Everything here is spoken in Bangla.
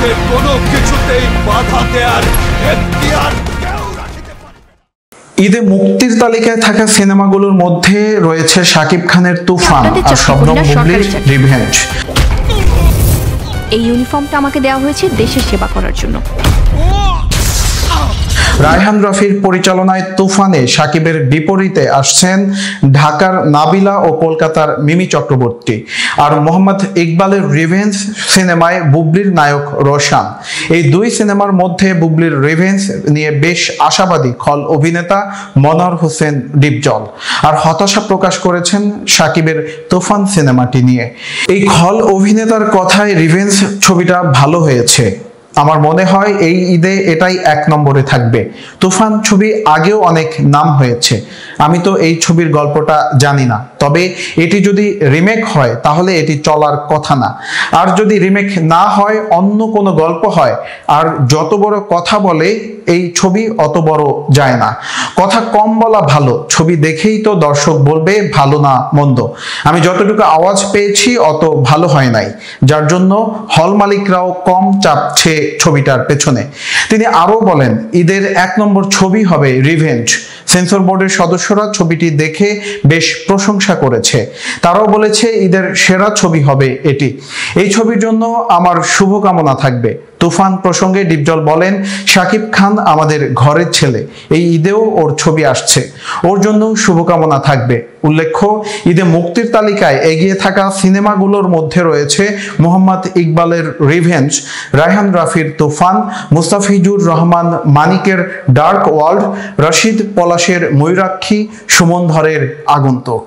ওকে কোনো কিছুতেই বাধা দেওয়ার এখতিয়ার কেউ রাখতে পারে না। ঈদে মুক্তির তালিকায় থাকা সিনেমাগুলোর মধ্যে রয়েছে শাকিব খানের তুফান আর শবনম বুবলির রিভেঞ্জ। এই ইউনিফর্মটা আমাকে দেওয়া হয়েছে দেশের সেবা করার জন্য। রায়হান রাফির পরিচালনায় তুফানে শাকিবের বিপরীতে আসছেন ঢাকার নাবিলা ও কলকাতার মিমি চক্রবর্তী। আর মোহাম্মদ ইকবালের রিভেঞ্জ সিনেমায় বুবলির নায়ক রোশান। এই দুই সিনেমার মধ্যে বুবলির রিভেঞ্জ নিয়ে বেশ আশাবাদী খল অভিনেতা মনোয়ার হোসেন ডিপজল, আর হতাশা প্রকাশ করেছেন শাকিবের তুফান সিনেমাটি নিয়ে। এই খল অভিনেতার কথায় রিভেঞ্জ ছবিটা ভালো হয়েছে। আমার মনে হয় এই ঈদে এটাই 1 নম্বরে থাকবে। তুফান ছবি আগেও অনেক নাম হয়েছে, আমি তো এই ছবির গল্পটা জানি না, তবে এটি যদি রিমেক হয় তাহলে এটি চলার কথা না। আর যদি রিমেক না হয়, অন্য কোনো গল্প হয়, আর যত বড় কথা বলে এই ছবি অত বড় যায় না। কথা কম বলা ভালো, ছবি দেখেই তো দর্শক বলবে ভালো না মন্দ। আমি যতটুকু আওয়াজ পেয়েছি অত ভালো হয় নাই, যার জন্য হল মালিকরাও কম চাপছে ছবিটার পেছনে। তিনি আরো বলেন, ঈদের 1 নম্বর ছবি হবে রিভেঞ্জ। সেন্সর বোর্ডের সদস্যরা ছবিটি দেখে বেশ প্রশংসা করেছে। তারাও বলেছে ঈদের সেরা ছবি হবে এটি। এই ছবির জন্য আমার শুভকামনা থাকবে। তুফান প্রসঙ্গে ডিপজল বলেন, শাকিব খান আমাদের ঘরের ছেলে, এই ঈদেও ওর ছবি আসছে, ওর জন্য শুভকামনা থাকবে। উল্লেখ্য, ঈদে মুক্তির তালিকায় এগিয়ে থাকা সিনেমাগুলোর মধ্যে রয়েছে মোহাম্মদ ইকবালের রিভেঞ্জ, রায়হান রাফির তুফান, মুস্তাফিজুর রহমান মানিকের ডার্ক ওয়ার্ল্ড, রশিদ পলাশের ময়ূরাক্ষী, সুমন ধরের আগন্তুক।